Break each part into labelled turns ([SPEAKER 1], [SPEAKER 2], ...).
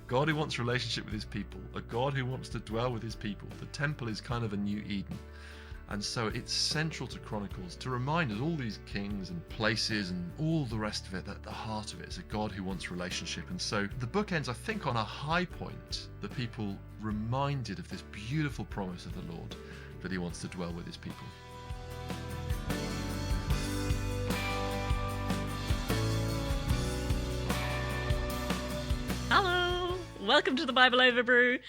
[SPEAKER 1] God who wants a relationship with his people, a God who wants to dwell with his people. The temple is kind of a new Eden. And so it's central to Chronicles to remind us, all these kings and places and all the rest of it, that the heart of it is a God who wants relationship. And so the book ends, I think, on a high point, the people reminded of this beautiful promise of the Lord that he wants to dwell with his people.
[SPEAKER 2] Hello, welcome to the Bible Overbrew.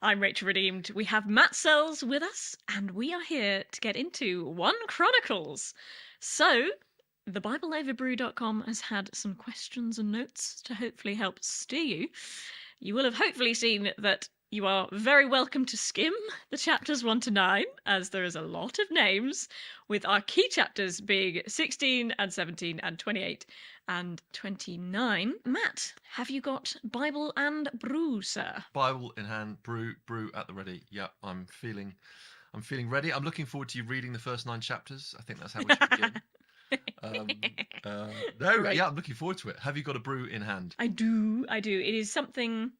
[SPEAKER 2] I'm Rachel Redeemed. We have Matt Sells with us, and we are here to get into 1 Chronicles. So, thebibleoverbrew.com has had some questions and notes to hopefully help steer you. You will have hopefully seen that you are very welcome to skim the chapters 1 to 9, as there is a lot of names, with our key chapters being 16 and 17 and 28 and 29. Matt, have you got Bible and brew, sir?
[SPEAKER 1] Bible in hand, brew at the ready. Yeah, I'm feeling ready. I'm looking forward to you reading the first 9 chapters. I think that's how we should begin.
[SPEAKER 2] Right.
[SPEAKER 1] Yeah, I'm looking forward to it. Have you got a brew in hand?
[SPEAKER 2] I do. It is something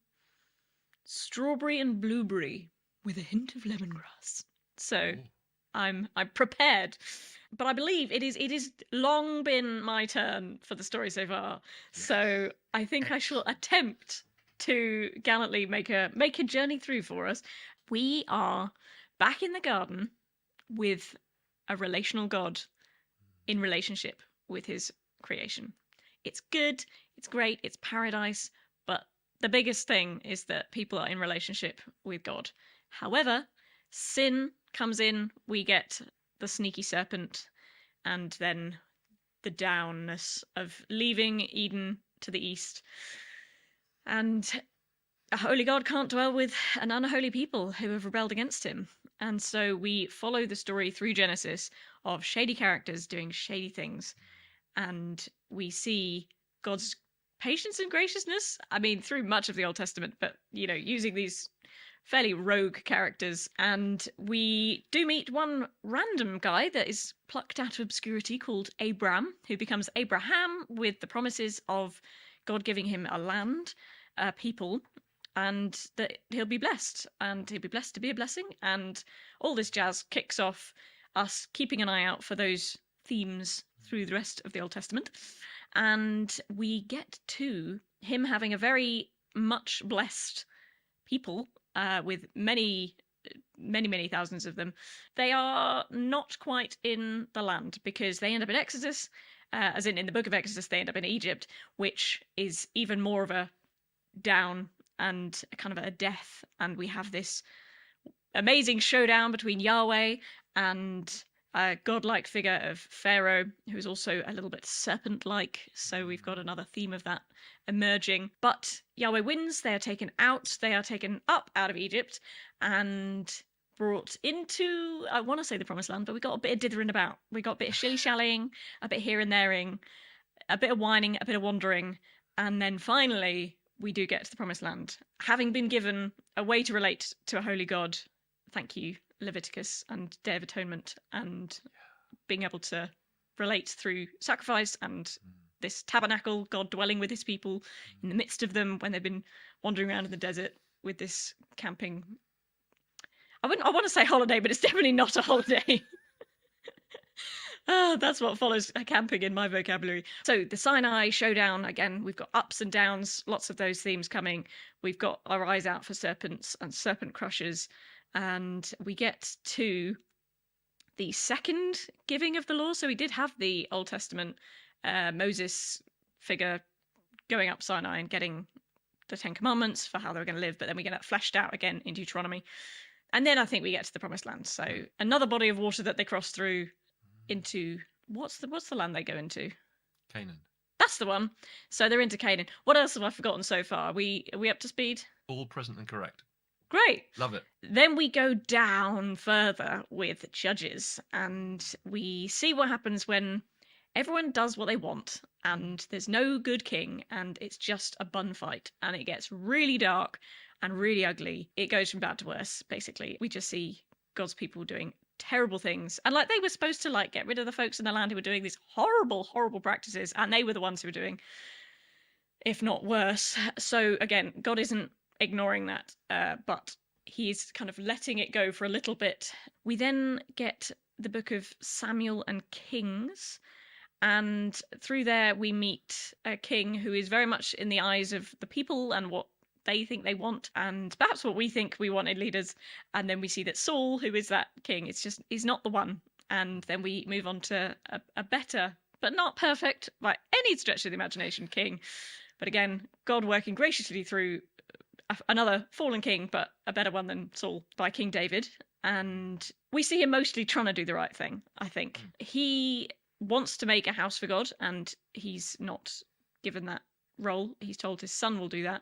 [SPEAKER 2] strawberry and blueberry with a hint of lemongrass. So I'm prepared. But I believe it is long been my turn for the story so far. Yes. So I think I shall attempt to gallantly make a journey through for us. We are back in the garden with a relational God in relationship with his creation. It's good, it's great, it's paradise, but the biggest thing is that people are in relationship with God. However, sin comes in, we get the sneaky serpent, and then the downness of leaving Eden to the east. And a holy God can't dwell with an unholy people who have rebelled against him. And so we follow the story through Genesis of shady characters doing shady things. And we see God's patience and graciousness, through much of the Old Testament, but, using these fairly rogue characters. And we do meet one random guy that is plucked out of obscurity called Abram, who becomes Abraham with the promises of God giving him a land, a people, and that he'll be blessed, and he'll be blessed to be a blessing. And all this jazz kicks off us keeping an eye out for those themes through the rest of the Old Testament. And we get to him having a very much blessed people, with many thousands of them. They are not quite in the land because they end up in Exodus, as in the book of Exodus, they end up in Egypt, which is even more of a down and kind of a death. And we have this amazing showdown between Yahweh and a godlike figure of Pharaoh, who's also a little bit serpent-like. So we've got another theme of that emerging. But Yahweh wins. They are taken out. They are taken up out of Egypt and brought into, I want to say the Promised Land, but we got a bit of dithering about. We got a bit of shilly-shallying, a bit here and thereing, a bit of whining, a bit of wandering. And then finally, we do get to the Promised Land, having been given a way to relate to a holy God. Thank you, Leviticus and Day of Atonement, and being able to relate through sacrifice and this tabernacle, God dwelling with his people in the midst of them when they've been wandering around in the desert with this camping. I want to say holiday, but it's definitely not a holiday. That's what follows camping in my vocabulary. So the Sinai showdown, again, we've got ups and downs, lots of those themes coming. We've got our eyes out for serpents and serpent crushers. And we get to the second giving of the law. So we did have the Old Testament Moses figure going up Sinai and getting the 10 Commandments for how they were going to live. But then we get that fleshed out again in Deuteronomy. And then I think we get to the Promised Land. So another body of water that they cross through into, what's the land they go into?
[SPEAKER 1] Canaan.
[SPEAKER 2] That's the one. So they're into Canaan. What else have I forgotten so far? Are we up to speed?
[SPEAKER 1] All present and correct.
[SPEAKER 2] Great.
[SPEAKER 1] Love it.
[SPEAKER 2] Then we go down further with Judges, and we see what happens when everyone does what they want and there's no good king and it's just a bun fight and it gets really dark and really ugly. It goes from bad to worse, basically. We just see God's people doing terrible things. And they were supposed to get rid of the folks in the land who were doing these horrible, horrible practices, and they were the ones who were doing, if not worse. So again, God isn't ignoring that, but he's kind of letting it go for a little bit. We then get the book of Samuel and Kings, and through there we meet a king who is very much in the eyes of the people and what they think they want, and perhaps what we think we want in leaders. And then we see that Saul, who is that king, he's not the one. And then we move on to a better, but not perfect by any stretch of the imagination, king. But again, God working graciously through another fallen king, but a better one than Saul, by King David. And we see him mostly trying to do the right thing, I think. He wants to make a house for God, and he's not given that role. He's told his son will do that.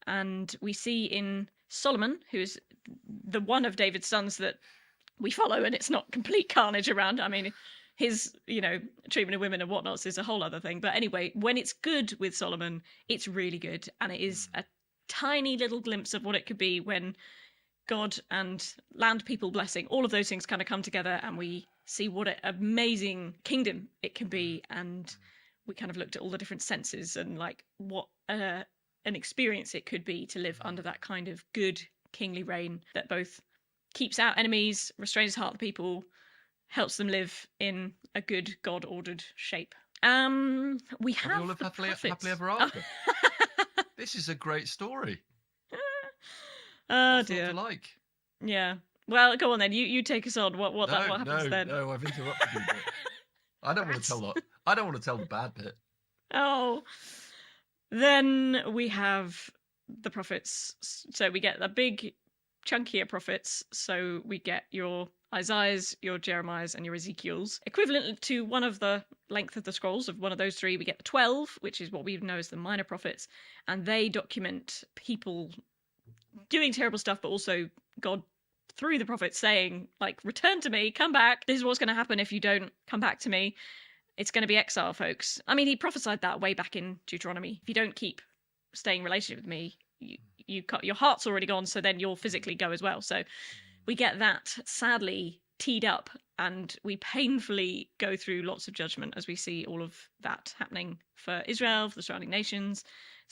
[SPEAKER 2] And we see in Solomon, who is the one of David's sons that we follow, and it's not complete carnage around. I mean, his, treatment of women and whatnots is a whole other thing. But anyway, when it's good with Solomon, it's really good. And it is a tiny little glimpse of what it could be when God and land people blessing, all of those things kind of come together, and we see what an amazing kingdom it can be. And we kind of looked at all the different senses and like what an experience it could be to live under that kind of good kingly reign that both keeps out enemies, restrains the heart of the people, helps them live in a good God-ordered shape. We have
[SPEAKER 1] we all live
[SPEAKER 2] the
[SPEAKER 1] happily
[SPEAKER 2] prophets.
[SPEAKER 1] ever after. This is a great story.
[SPEAKER 2] Oh
[SPEAKER 1] What's not
[SPEAKER 2] dear.
[SPEAKER 1] to like?
[SPEAKER 2] Yeah. Well, go on then. You take us on. What happens then?
[SPEAKER 1] No, I've interrupted you. But I don't want to tell that. I don't want to tell the bad bit.
[SPEAKER 2] Oh. Then we have the prophets. So we get the big, chunkier prophets. So we get your Isaiahs, your Jeremiahs, and your Ezekiels. Equivalent to one of the length of the scrolls of one of those three, we get the 12, which is what we know as the minor prophets. And they document people doing terrible stuff, but also God through the prophets saying, like, return to me, come back. This is what's going to happen if you don't come back to me. It's going to be exile, folks. I mean, he prophesied that way back in Deuteronomy. If you don't keep staying in relationship with me, your heart's already gone, so then you'll physically go as well. So we get that sadly teed up, and we painfully go through lots of judgment as we see all of that happening for Israel, for the surrounding nations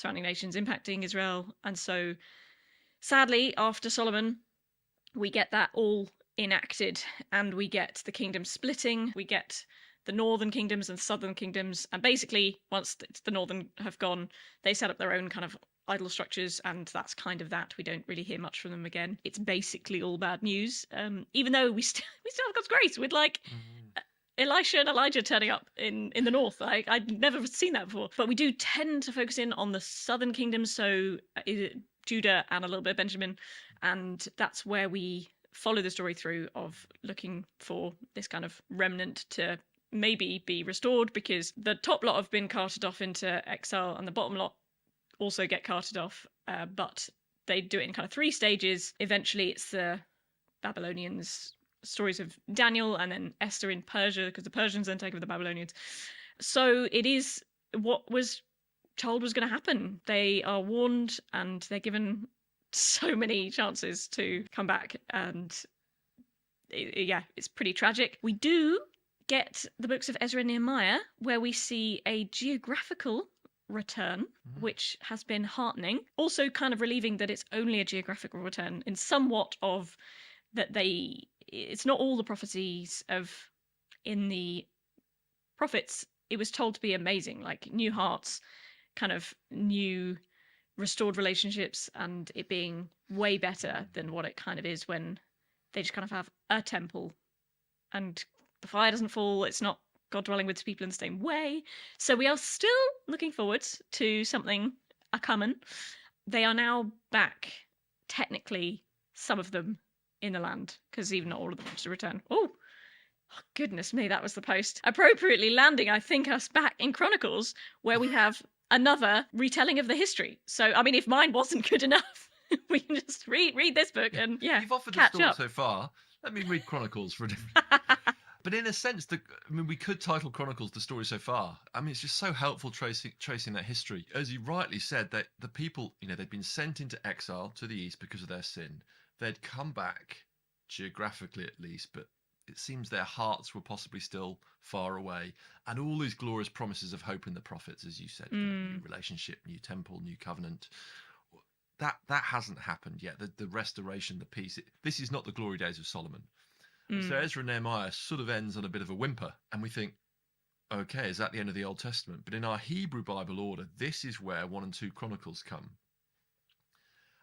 [SPEAKER 2] impacting Israel. And so sadly, after Solomon, we get that all enacted, and we get the kingdom splitting. We get the northern kingdoms and southern kingdoms, and basically once the northern have gone, they set up their own kind of idol structures, and that's kind of that. We don't really hear much from them again. It's basically all bad news, even though we still have God's grace with like Elisha and Elijah turning up in the north. I'd never seen that before. But we do tend to focus in on the southern kingdoms, so Judah and a little bit of Benjamin, and that's where we follow the story through of looking for this kind of remnant to maybe be restored, because the top lot have been carted off into exile and the bottom lot also get carted off, but they do it in kind of 3 stages. Eventually it's the Babylonians, stories of Daniel, and then Esther in Persia, because the Persians then take over the Babylonians. So it is what was told was going to happen. They are warned and they're given so many chances to come back, and it's pretty tragic. We do get the books of Ezra and Nehemiah, where we see a geographical return, which has been heartening. Also kind of relieving that it's only a geographical return, in somewhat of that it's not all the prophecies of in the prophets. It was told to be amazing, like new hearts, kind of new restored relationships, and it being way better than what it kind of is when they just kind of have a temple and the fire doesn't fall. It's not God dwelling with people in the same way. So we are still looking forward to something a-coming. They are now back, technically, some of them in the land, because even not all of them to return. Oh, goodness me, that was the post. Appropriately landing, I think, us back in Chronicles, where we have another retelling of the history. So, I mean, if mine wasn't good enough, we can just read this book and,
[SPEAKER 1] You've offered the
[SPEAKER 2] catch
[SPEAKER 1] story
[SPEAKER 2] up.
[SPEAKER 1] so far. Let me read Chronicles for a different... But in a sense, we could title Chronicles the story so far. I mean, it's just so helpful tracing that history. As you rightly said, that the people, they'd been sent into exile to the east because of their sin. They'd come back, geographically at least, but it seems their hearts were possibly still far away. And all these glorious promises of hope in the prophets, as you said, new relationship, new temple, new covenant. that hasn't happened yet. The restoration, the peace. This is not the glory days of Solomon. And so
[SPEAKER 2] Mm.
[SPEAKER 1] Ezra and Nehemiah sort of ends on a bit of a whimper, and we think, okay, is that the end of the Old Testament? But in our Hebrew Bible order, this is where 1 and 2 Chronicles come.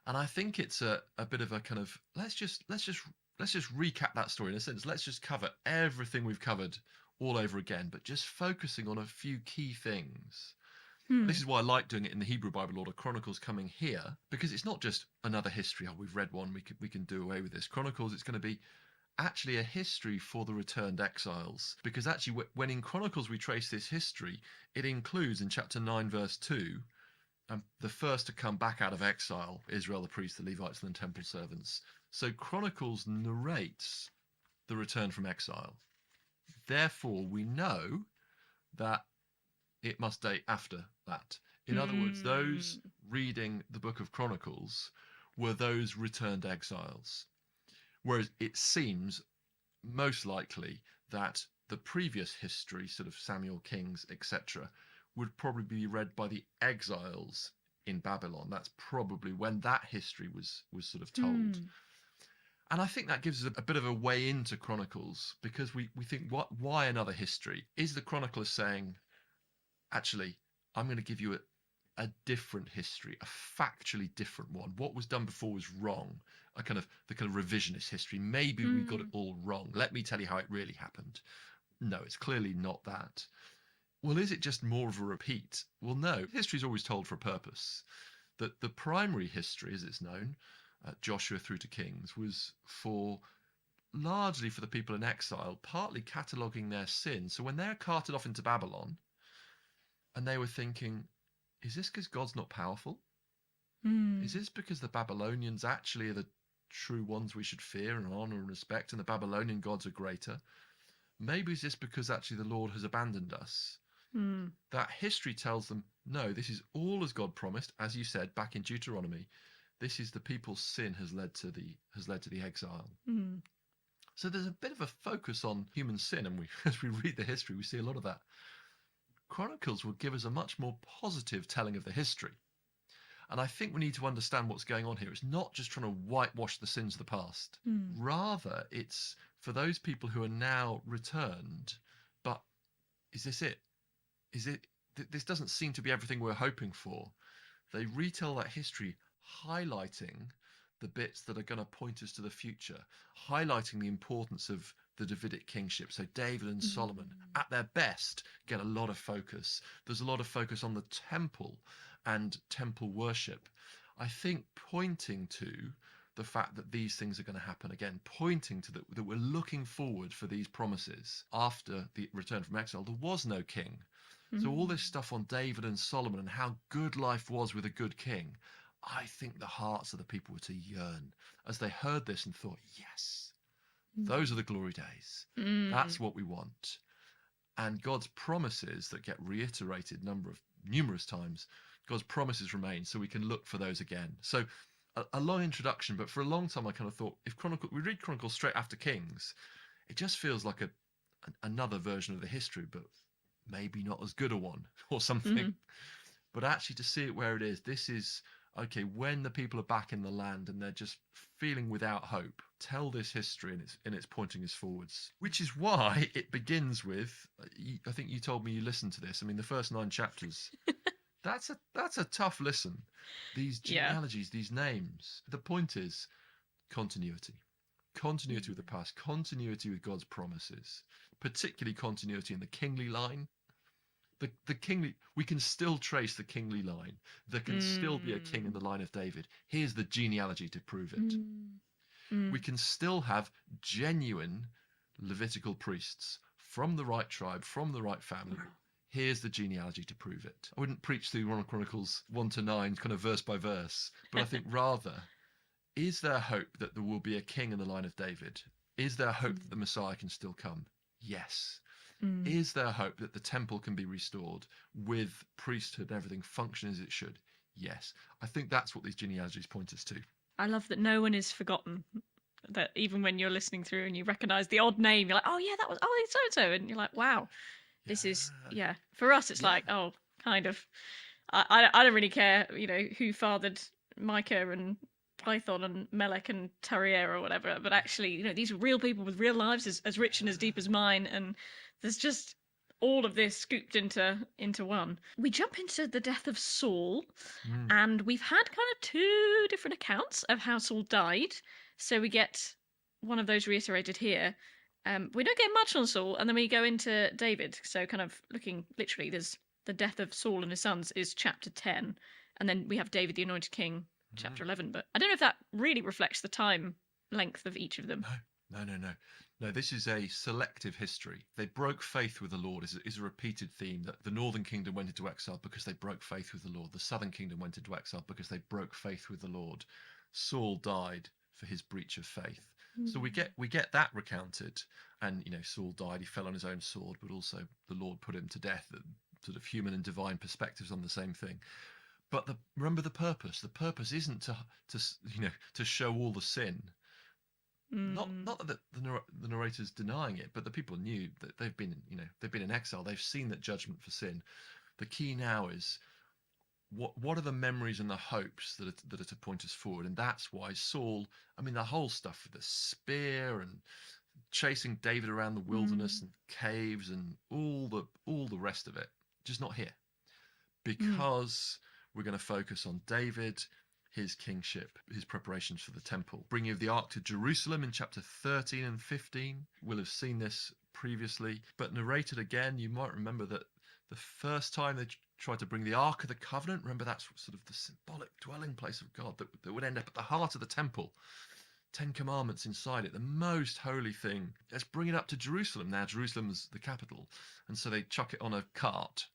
[SPEAKER 1] And I think it's a bit of a kind of let's just recap that story in a sense. Let's just cover everything we've covered all over again, but just focusing on a few key things. This is why I like doing it in the Hebrew Bible order. Chronicles coming here because it's not just another history. Oh, we've read one. We can do away with this. Chronicles, it's going to be actually a history for the returned exiles, because actually when in Chronicles we trace this history, it includes in chapter 9 verse 2 the first to come back out of exile, Israel, the priests, the Levites, and the temple servants. So Chronicles narrates the return from exile. Therefore, we know that it must date after that. In other words, those reading the book of Chronicles were those returned exiles. Whereas it seems most likely that the previous history, sort of Samuel, Kings, etc., would probably be read by the exiles in Babylon. That's probably when that history was sort of told. And I think that gives us a bit of a way into Chronicles, because we think, why another history? Is the chronicler saying, actually, I'm going to give you a different history, a factually different one. What was done before was wrong. The kind of revisionist history. Maybe we got it all wrong. Let me tell you how it really happened. No, it's clearly not that. Well, is it just more of a repeat? Well, no. History is always told for a purpose. That the primary history, as it's known, Joshua through to Kings, was largely for the people in exile, partly cataloguing their sin. So when they're carted off into Babylon, and they were thinking, is this because God's not powerful? Is this because the Babylonians actually are the true ones we should fear and honor and respect, and the Babylonian gods are greater? Maybe is this because actually the Lord has abandoned us? That history tells them, no, this is all as God promised, as you said back in Deuteronomy. This is the people's sin has led to the exile. So there's a bit of a focus on human sin, and as we read the history, we see a lot of that. Chronicles will give us a much more positive telling of the history. And I think we need to understand what's going on here. It's not just trying to whitewash the sins of the past. Rather, it's for those people who are now returned. But is this it? This doesn't seem to be everything we're hoping for. They retell that history, highlighting the bits that are going to point us to the future, highlighting the importance of the Davidic kingship. So David and Solomon, at their best, get a lot of focus. There's a lot of focus on the temple and temple worship. I think pointing to the fact that these things are going to happen again, pointing to that we're looking forward for these promises. After the return from exile, there was no king. So all this stuff on David and Solomon and how good life was with a good king, I think the hearts of the people were to yearn as they heard this and thought, yes, those are the glory days. That's what we want. And God's promises that get reiterated numerous times, God's promises remain, so we can look for those again. So a long introduction, but for a long time I kind of thought, if we read Chronicles straight after Kings, it just feels like another version of the history, but maybe not as good a one or something. But actually to see it where it is, this is, okay, when the people are back in the land and they're just feeling without hope, tell this history and it's pointing us forwards. Which is why it begins with, I think you told me you listened to this. I mean, the first 9 chapters, that's a tough listen. These genealogies, these names. The point is continuity. Continuity with the past, continuity with God's promises, particularly continuity in the kingly line. The kingly, we can still trace the kingly line. There can still be a king in the line of David. Here's the genealogy to prove it. We can still have genuine Levitical priests from the right tribe, from the right family. Here's the genealogy to prove it. I wouldn't preach through 1 Chronicles 1 to 9, kind of verse by verse, but I think rather, is there hope that there will be a king in the line of David? Is there hope that the Messiah can still come? Yes. Is there hope that the temple can be restored with priesthood and everything function as it should? Yes. I think that's what these genealogies point us to.
[SPEAKER 2] I love that no one is forgotten. That even when you're listening through and you recognise the odd name, you're like, oh yeah, that was, it's so-and-so. And you're like, wow, this is, for us, it's like, oh, kind of. I don't really care, who fathered Micah and Python and Melech and Terrier or whatever, but actually, you know, these are real people with real lives as rich and as deep as mine, and there's just all of this scooped into one. We jump into the death of Saul, and we've had kind of two different accounts of how Saul died. So we get one of those reiterated here. We don't get much on Saul, and then we go into David. So kind of looking literally, there's the death of Saul and his sons is chapter 10, and then we have David the Anointed King, chapter 11. But I don't know if that really reflects the time length of each of them.
[SPEAKER 1] No, this is a selective history. They broke faith with the Lord is a repeated theme, that the northern kingdom went into exile because they broke faith with the Lord. The southern kingdom went into exile because they broke faith with the Lord. Saul died for his breach of faith. So we get that recounted, and you know, Saul died, he fell on his own sword, but also the Lord put him to death. Sort of human and divine perspectives on the same thing. But remember the purpose. The purpose isn't to show all the sin. Not that the narrator's denying it, but the people knew that they've been in exile. They've seen that judgment for sin. The key now is what are the memories and the hopes that are to point us forward, and that's why Saul. I mean, the whole stuff with the spear and chasing David around the wilderness and caves and all the rest of it, just not here, because we're going to focus on David, his kingship, his preparations for the temple, bringing of the ark to Jerusalem in chapter 13 and 15. We'll have seen this previously, but narrated again. You might remember that the first time they tried to bring the ark of the covenant, remember that's sort of the symbolic dwelling place of God that would end up at the heart of the temple. 10 commandments inside it, the most holy thing. Let's bring it up to Jerusalem. Now Jerusalem's the capital, and so they chuck it on a cart.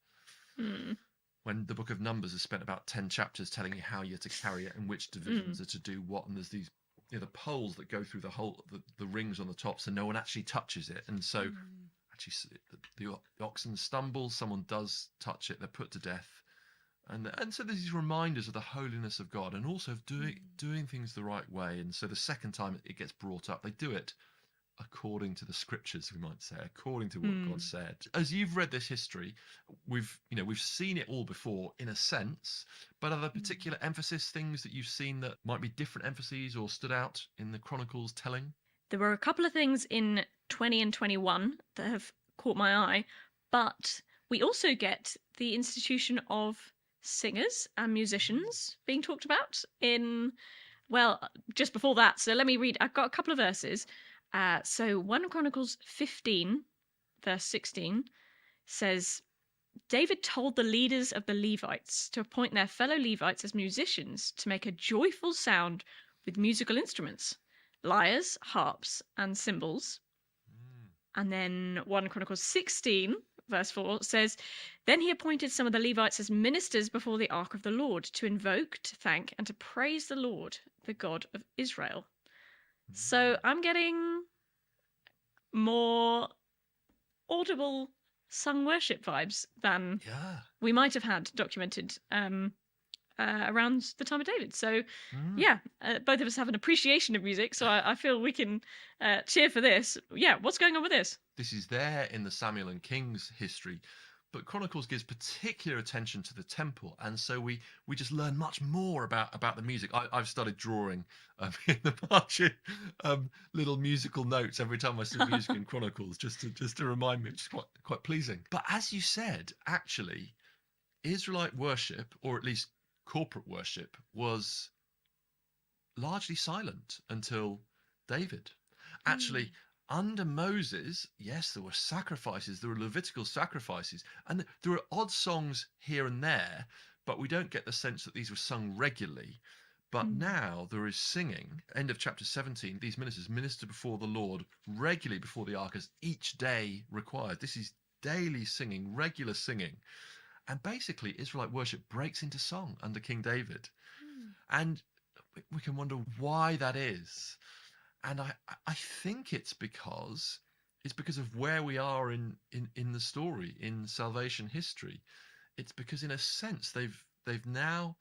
[SPEAKER 1] When the book of Numbers has spent about 10 chapters telling you how you're to carry it and which divisions are to do what, and there's these the poles that go through the rings on the top, so no one actually touches it. And so actually the oxen stumble, someone does touch it, they're put to death. And so there's these reminders of the holiness of God, and also of doing things the right way. And so the second time it gets brought up, they do it according to the scriptures, we might say, according to what God said. As you've read this history, we've seen it all before in a sense, but are there particular emphasis, things that you've seen that might be different emphases or stood out in the Chronicles telling?
[SPEAKER 2] There were a couple of things in 20 and 21 that have caught my eye, but we also get the institution of singers and musicians being talked about in, well, just before that. So let me read. I've got a couple of verses. So 1 Chronicles 15, verse 16 says, David told the leaders of the Levites to appoint their fellow Levites as musicians to make a joyful sound with musical instruments, lyres, harps, and cymbals. And then 1 Chronicles 16, verse 4 says, Then he appointed some of the Levites as ministers before the ark of the Lord to invoke, to thank, and to praise the Lord, the God of Israel. So I'm getting more audible sung worship vibes than we might have had documented around the time of David. So both of us have an appreciation of music, so I feel we can cheer for this. Yeah, what's going on with this?
[SPEAKER 1] This is there in the Samuel and Kings history, but Chronicles gives particular attention to the temple, and so we just learn much more about the music. I've started drawing in the margin little musical notes every time I see music in Chronicles, just to remind me, which is quite pleasing. But as you said, actually, Israelite worship, or at least corporate worship, was largely silent until David. Actually, under Moses, yes, there were sacrifices, there were Levitical sacrifices, and there are odd songs here and there, but we don't get the sense that these were sung regularly. But now there is singing. End of chapter 17, these ministers minister before the Lord regularly before the ark as each day required. This is daily singing, regular singing. And basically, Israelite worship breaks into song under King David. And we can wonder why that is. And I think it's because of where we are in the story, in salvation history. It's because, in a sense, they've now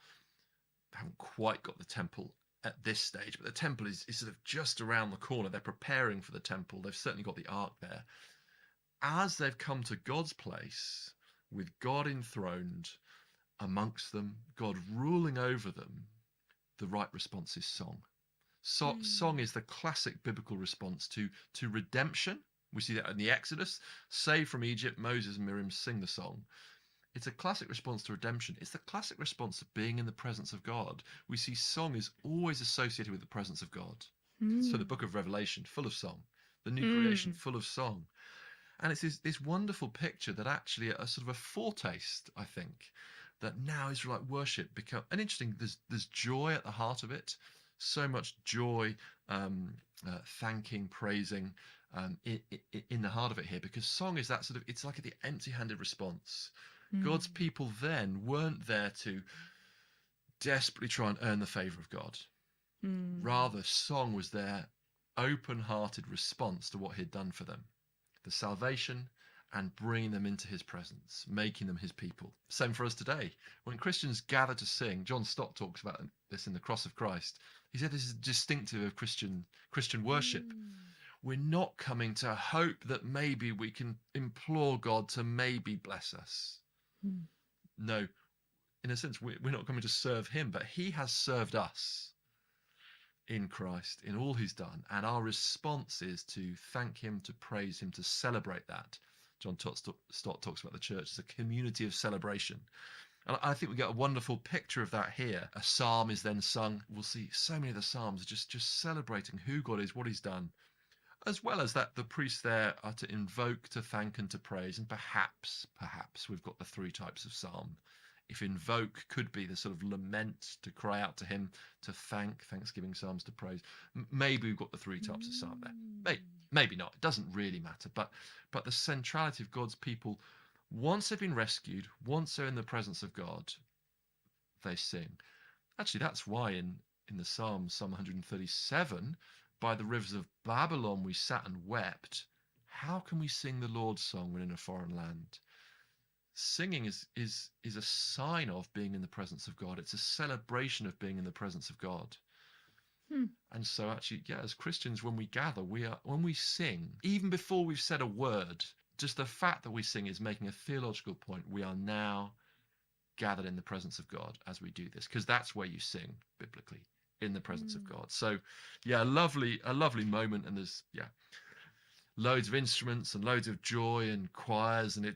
[SPEAKER 1] haven't quite got the temple at this stage, but the temple is sort of just around the corner. They're preparing for the temple. They've certainly got the ark there. As they've come to God's place, with God enthroned amongst them, God ruling over them, the right response is song. Song is the classic biblical response to redemption. We see that in the Exodus. Saved from Egypt, Moses and Miriam sing the song. It's a classic response to redemption. It's the classic response to being in the presence of God. We see song is always associated with the presence of God. So the book of Revelation, full of song. The new creation, full of song. And it's this wonderful picture that actually a sort of a foretaste, I think, that now Israelite worship become. And interesting, there's joy at the heart of it. So much joy, thanking, praising in the heart of it here, because song is that sort of, it's like the empty-handed response. God's people then weren't there to desperately try and earn the favor of God. Rather, song was their open-hearted response to what he'd done for them. The salvation and bringing them into his presence, making them his people. Same for us today. When Christians gather to sing, John Stott talks about this in The Cross of Christ. He said this is distinctive of Christian worship. We're not coming to hope that maybe we can implore God to maybe bless us. No, in a sense, we're not coming to serve him, but he has served us in Christ, in all he's done. And our response is to thank him, to praise him, to celebrate that. John Stott talks about the church as a community of celebration. And I think we get a wonderful picture of that here. A psalm is then sung. We'll see so many of the psalms just celebrating who God is, what he's done, as well as that the priests there are to invoke, to thank, and to praise. And perhaps we've got the three types of psalm. If invoke could be the sort of lament, to cry out to him, to thanksgiving psalms, to praise. Maybe we've got the three types of psalm there. Maybe not. It doesn't really matter. But the centrality of God's people, once they've been rescued, once they're in the presence of God, they sing. Actually, that's why in the Psalm 137, by the rivers of Babylon we sat and wept. How can we sing the Lord's song when in a foreign land? Singing is a sign of being in the presence of God. It's a celebration of being in the presence of God. And so actually, as Christians, when we gather, when we sing, even before we've said a word, just the fact that we sing is making a theological point. We are now gathered in the presence of God as we do this, because that's where you sing biblically, in the presence of God. So a lovely moment, and there's loads of instruments and loads of joy and choirs, and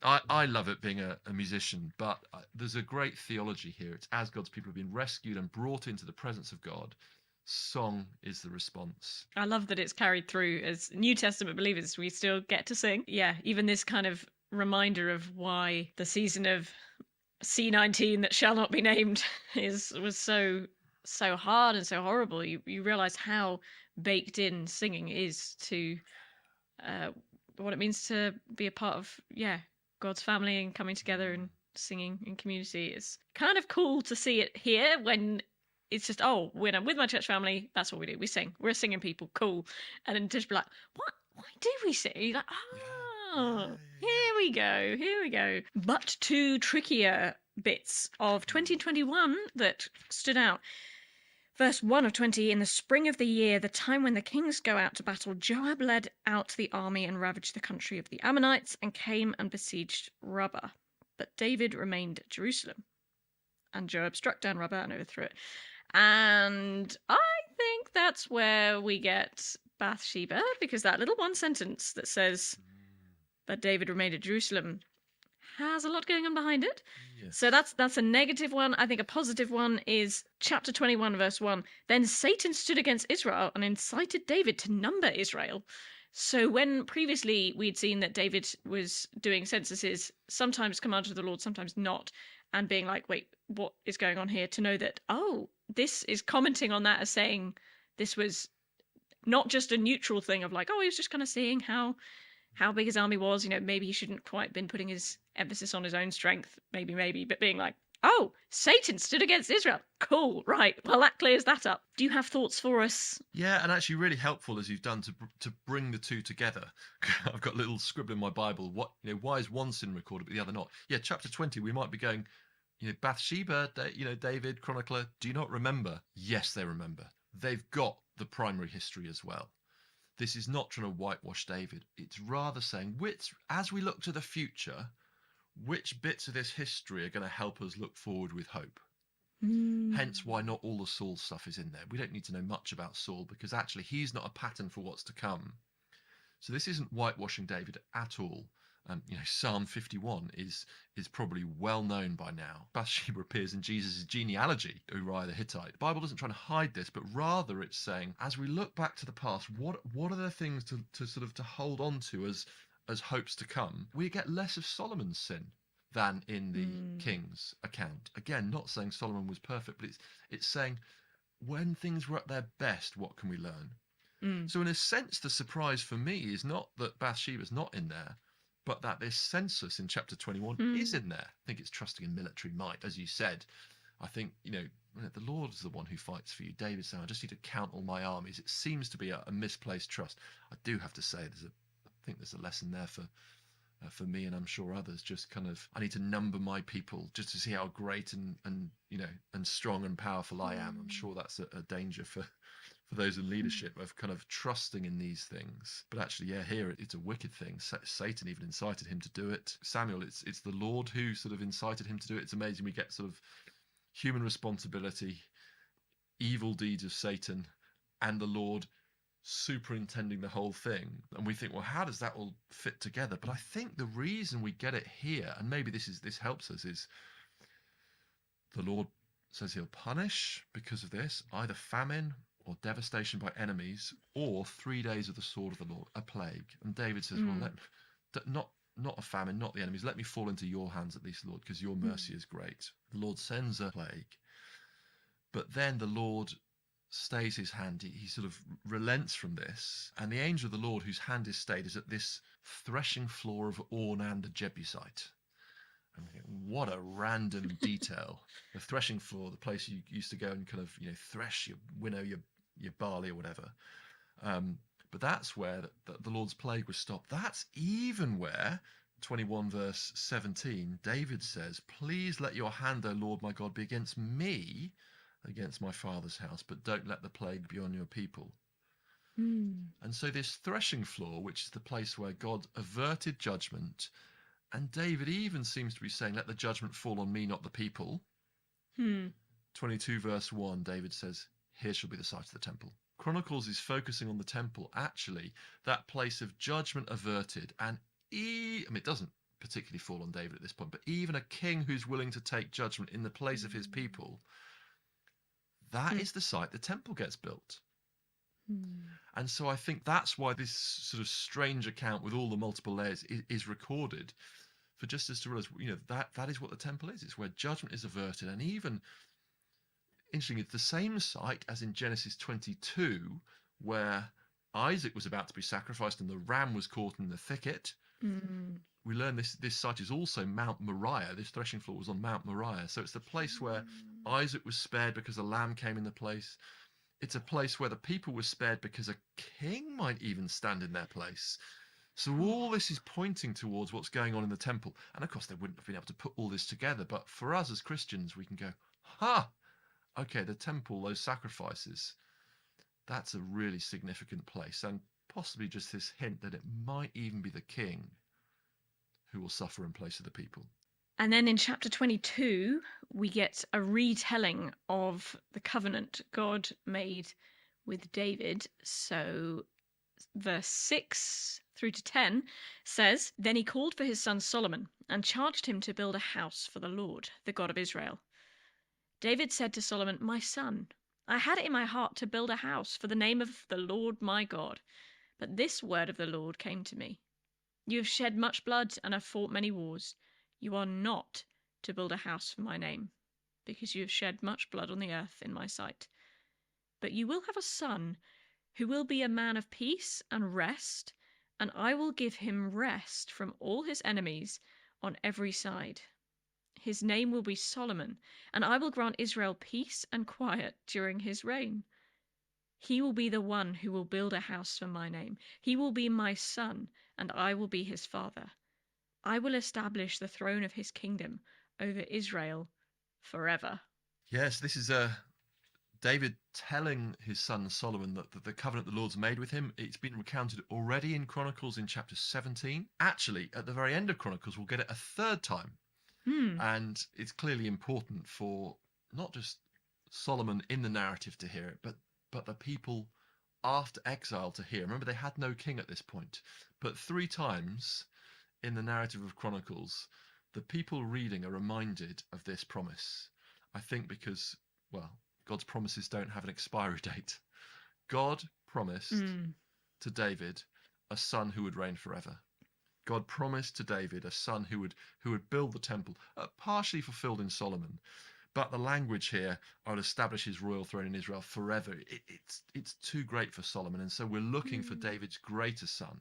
[SPEAKER 1] I love it being a musician. But there's a great theology here. It's as God's people have been rescued and brought into the presence of God, song is the response.
[SPEAKER 2] I love that it's carried through. As New Testament believers, we still get to sing. Even this kind of reminder of why the season of C-19 that shall not be named was so hard and so horrible. You realize how baked in singing is to what it means to be a part of God's family and coming together and singing in community. It's kind of cool to see it here when it's just, when I'm with my church family, that's what we do. We sing. We're a singing people. Cool. And then just be like, what? Why do we sing? You're like, here we go. But two trickier bits of 2021 that stood out. Verse 1 of 20, in the spring of the year, the time when the kings go out to battle, Joab led out the army and ravaged the country of the Ammonites and came and besieged Rabbah. But David remained at Jerusalem. And Joab struck down Rabbah and overthrew it. And I think that's where we get Bathsheba, because that little one sentence that says that David remained at Jerusalem has a lot going on behind it. Yes. So that's a negative one. I think a positive one is chapter 21, verse 1. Then Satan stood against Israel and incited David to number Israel. So when previously we'd seen that David was doing censuses, sometimes commanded of the Lord, sometimes not, and being like, wait, what is going on here? To know that, this is commenting on that as saying this was not just a neutral thing of like, he was just kind of seeing how big his army was. Maybe he shouldn't quite been putting his emphasis on his own strength, maybe, but being like, Satan stood against Israel. Cool, right. Well, that clears that up. Do you have thoughts for us?
[SPEAKER 1] Yeah, and actually really helpful as you've done to bring the two together. I've got a little scribble in my Bible. Why is one sin recorded but the other not? Yeah, chapter 20, we might be going, Bathsheba, David, chronicler, do you not remember? Yes, they remember. They've got the primary history as well. This is not trying to whitewash David. It's rather saying, as we look to the future, which bits of this history are going to help us look forward with hope? Hence why not all the Saul stuff is in there. We don't need to know much about Saul because actually he's not a pattern for what's to come. So this isn't whitewashing David at all. Psalm 51 is probably well known by now. Bathsheba appears in Jesus' genealogy, Uriah the Hittite. The Bible doesn't try to hide this, but rather it's saying, as we look back to the past, what are the things to hold on to as hopes to come? We get less of Solomon's sin than in the King's account. Again, not saying Solomon was perfect, but it's saying when things were at their best, what can we learn? So in a sense, the surprise for me is not that Bathsheba's not in there, but that this census in chapter 21 is in there. I think it's trusting in military might, as you said. I think, the Lord is the one who fights for you. David saying, I just need to count all my armies. It seems to be a misplaced trust. I do have to say, I think there's a lesson there for me, and I'm sure others. Just kind of, I need to number my people just to see how great and strong and powerful I am. I'm sure that's a danger for those in leadership of kind of trusting in these things. But actually, here it's a wicked thing. Satan even incited him to do it. Samuel, it's the Lord who sort of incited him to do it. It's amazing. We get sort of human responsibility, evil deeds of Satan, and the Lord superintending the whole thing. And we think, well, how does that all fit together? But I think the reason we get it here, and maybe this helps us, is the Lord says he'll punish because of this, either famine or devastation by enemies, or 3 days of the sword of the Lord, a plague. And David says, well, not a famine, not the enemies. Let me fall into your hands at least, Lord, because your mercy is great. The Lord sends a plague. But then the Lord stays his hand. He sort of relents from this. And the angel of the Lord, whose hand is stayed, is at this threshing floor of Ornan the Jebusite. And what a random detail. The threshing floor, the place you used to go and kind of, thresh, winnow your barley or whatever. But that's where the Lord's plague was stopped. That's even where, 21 verse 17, David says, please let your hand, O Lord my God, be against me, against my father's house, but don't let the plague be on your people. And so this threshing floor, which is the place where God averted judgment, and David even seems to be saying, let the judgment fall on me, not the people. 22 verse 1, David says, here shall be the site of the temple. Chronicles is focusing on the temple, actually, that place of judgment averted. And it doesn't particularly fall on David at this point, but even a king who's willing to take judgment in the place of his people, that is the site the temple gets built. And so I think that's why this sort of strange account with all the multiple layers is recorded, for just as to realize, that is what the temple is. It's where judgment is averted. And even, interestingly, it's the same site as in Genesis 22, where Isaac was about to be sacrificed and the ram was caught in the thicket. We learn this site is also Mount Moriah. This threshing floor was on Mount Moriah. So it's the place where Isaac was spared because a lamb came in the place. It's a place where the people were spared because a king might even stand in their place. So all this is pointing towards what's going on in the temple. And of course, they wouldn't have been able to put all this together. But for us as Christians, we can go, okay, the temple, those sacrifices, that's a really significant place. And possibly just this hint that it might even be the king who will suffer in place of the people.
[SPEAKER 2] And then in chapter 22, we get a retelling of the covenant God made with David. So verse 6 through to 10 says, then he called for his son Solomon and charged him to build a house for the Lord, the God of Israel. David said to Solomon, my son, I had it in my heart to build a house for the name of the Lord my God. But this word of the Lord came to me. You have shed much blood and have fought many wars. You are not to build a house for my name, because you have shed much blood on the earth in my sight. But you will have a son who will be a man of peace and rest, and I will give him rest from all his enemies on every side. His name will be Solomon, and I will grant Israel peace and quiet during his reign. He will be the one who will build a house for my name. He will be my son, and I will be his father. I will establish the throne of his kingdom over Israel forever.
[SPEAKER 1] Yes, this is David telling his son Solomon that the covenant the Lord's made with him. It's been recounted already in Chronicles in chapter 17. Actually, at the very end of Chronicles, we'll get it a third time. And it's clearly important for not just Solomon in the narrative to hear it, but the people after exile to hear. Remember, they had no king at this point, but 3 times in the narrative of Chronicles, the people reading are reminded of this promise. I think because, well, God's promises don't have an expiry date. God promised to David a son who would reign forever. God promised to David a son who would build the temple, partially fulfilled in Solomon. But the language here, I would establish his royal throne in Israel forever. It's too great for Solomon, and so we're looking for David's greater son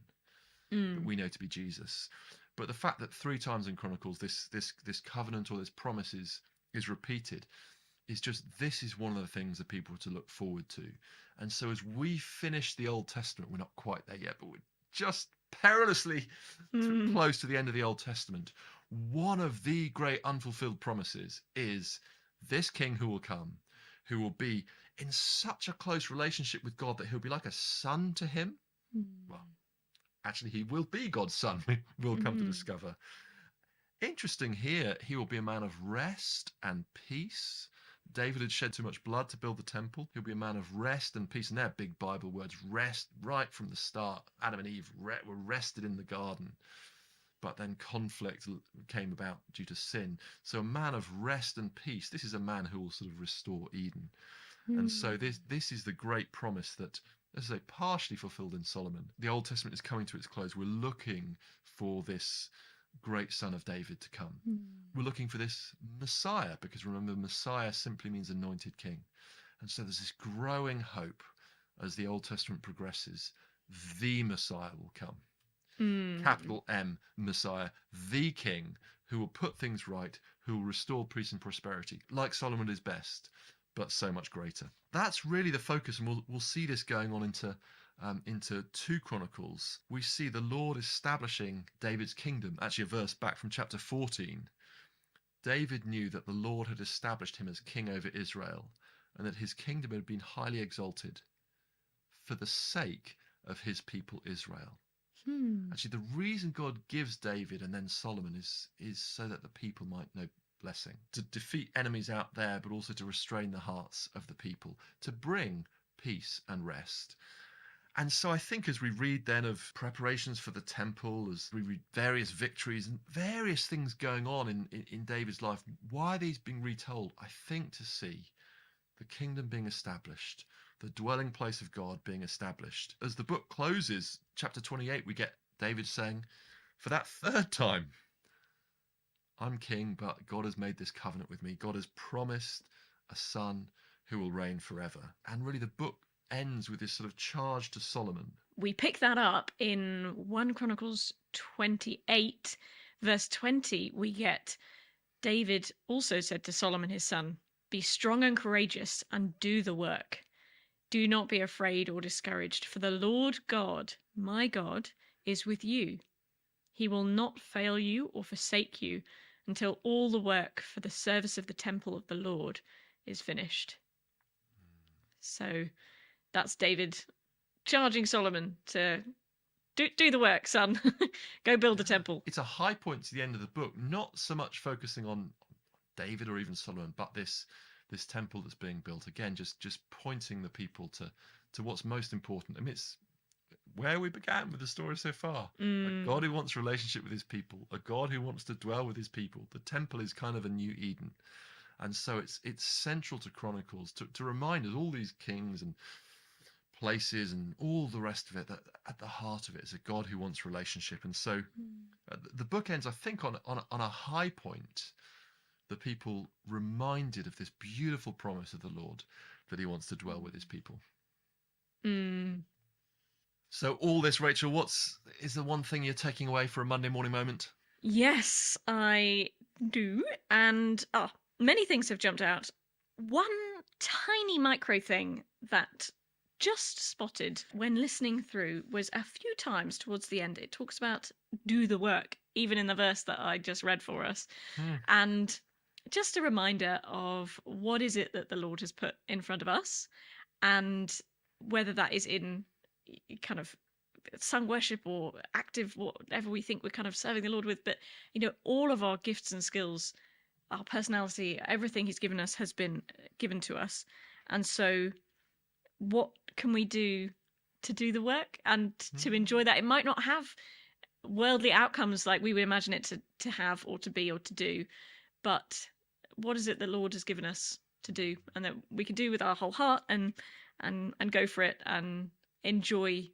[SPEAKER 1] that we know to be Jesus. But the fact that 3 times in Chronicles this covenant or this promise is repeated is just, this is one of the things that people are to look forward to. And so as we finish the Old Testament, we're not quite there yet, but we're just perilously close to the end of the Old Testament. One of the great unfulfilled promises is this king who will come, who will be in such a close relationship with God that he'll be like a son to him. Well, actually, he will be God's son, we'll come to discover. Interesting here, he will be a man of rest and peace. David had shed too much blood to build the temple. He'll be a man of rest and peace. And they're big Bible words, rest, right from the start. Adam and Eve were rested in the garden. But then conflict came about due to sin. So a man of rest and peace. This is a man who will sort of restore Eden. And so this is the great promise that, as I say, partially fulfilled in Solomon. The Old Testament is coming to its close. We're looking for this great son of David to come. We're looking for this Messiah, because remember, Messiah simply means anointed king. And so there's this growing hope as the Old Testament progresses. The Messiah will come. Capital M, Messiah, the king who will put things right, who will restore peace and prosperity, like Solomon is best, but so much greater. That's really the focus, and we'll see this going on into 2 Chronicles. We see the Lord establishing David's kingdom. Actually, a verse back from chapter 14. David knew that the Lord had established him as king over Israel, and that his kingdom had been highly exalted for the sake of his people Israel. Actually, the reason God gives David and then Solomon is so that the people might know blessing, to defeat enemies out there, but also to restrain the hearts of the people, to bring peace and rest. And so I think as we read then of preparations for the temple, as we read various victories and various things going on in David's life, why are these being retold? I think to see the kingdom being established, the dwelling place of God being established. As the book closes, chapter 28, we get David saying, for that 3rd time, I'm king, but God has made this covenant with me. God has promised a son who will reign forever. And really the book ends with this sort of charge to Solomon.
[SPEAKER 2] We pick that up in 1 Chronicles 28, verse 20. We get David also said to Solomon his son, be strong and courageous and do the work. Do not be afraid or discouraged, for the Lord God, my God, is with you. He will not fail you or forsake you until all the work for the service of the temple of the Lord is finished. So that's David charging Solomon to do the work, son. Go build the temple.
[SPEAKER 1] It's a high point to the end of the book, not so much focusing on David or even Solomon, but this temple that's being built. Again, just pointing the people to what's most important. I mean, it's where we began with the story so far. A God who wants a relationship with his people, a God who wants to dwell with his people. The temple is kind of a new Eden. And so it's central to Chronicles to remind us all these kings and places and all the rest of it, that at the heart of it is a God who wants relationship. And so the book ends, I think, on a high point. The people reminded of this beautiful promise of the Lord that he wants to dwell with his people. So all this, Rachel, is the one thing you're taking away for a Monday morning moment?
[SPEAKER 2] Yes, I do. And many things have jumped out. One tiny micro thing that just spotted when listening through was a few times towards the end. It talks about do the work, even in the verse that I just read for us. And just a reminder of what is it that the Lord has put in front of us, and whether that is in kind of sung worship or active, whatever we think we're kind of serving the Lord with. But, all of our gifts and skills our personality, everything he's given us has been given to us. And so what can we do to do the work and to enjoy that? It might not have worldly outcomes like we would imagine it to have or to be or to do, but what is it the Lord has given us to do, and that we can do with our whole heart and go for it and enjoy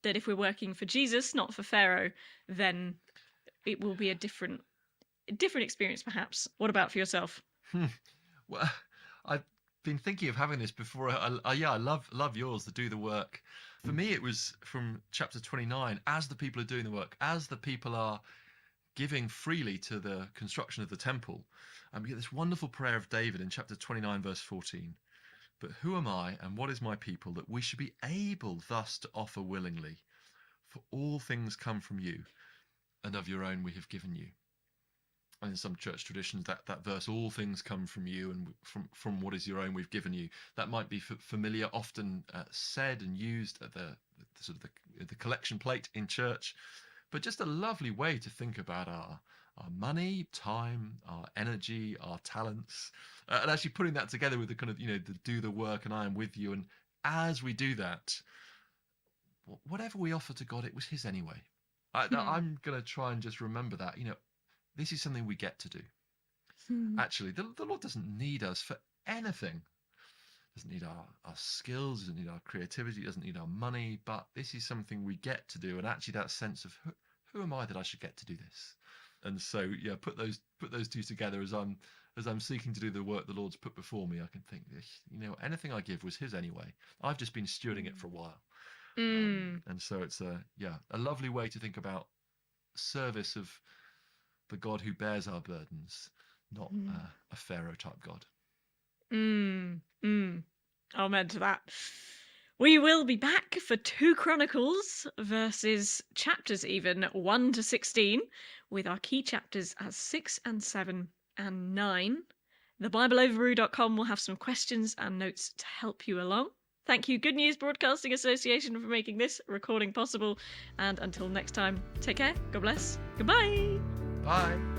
[SPEAKER 2] that. If we're working for Jesus, not for Pharaoh, then it will be a different experience, perhaps. What about for yourself?
[SPEAKER 1] Well, I've been thinking of having this before. I love yours, the do the work. For me, it was from chapter 29, as the people are doing the work, as the people are giving freely to the construction of the temple. And we get this wonderful prayer of David in chapter 29, verse 14. But who am I and what is my people that we should be able thus to offer willingly? For all things come from you, and of your own we have given you. And in some church traditions, that verse, all things come from you, and from what is your own we've given you, that might be familiar, often said and used at the collection plate in church, but just a lovely way to think about our money, time, our energy, our talents, and actually putting that together with the kind of, the do the work and I am with you. And as we do that, whatever we offer to God, it was his anyway. I'm going to try and just remember that, this is something we get to do. Actually, the Lord doesn't need us for anything. Doesn't need our skills, doesn't need our creativity, doesn't need our money, but this is something we get to do. And actually that sense of who am I that I should get to do this? And so, put those two together as I'm seeking to do the work the Lord's put before me. I can think, anything I give was his anyway. I've just been stewarding it for a while. And so it's a lovely way to think about service of the God who bears our burdens, not a Pharaoh type God.
[SPEAKER 2] Amen to that. We will be back for 2 Chronicles, chapters even 1 to 16, with our key chapters as 6 and 7 and 9. The BibleOverBrew.com will have some questions and notes to help you along. Thank you, Good News Broadcasting Association, for making this recording possible. And until next time, take care, God bless, goodbye.
[SPEAKER 1] Bye.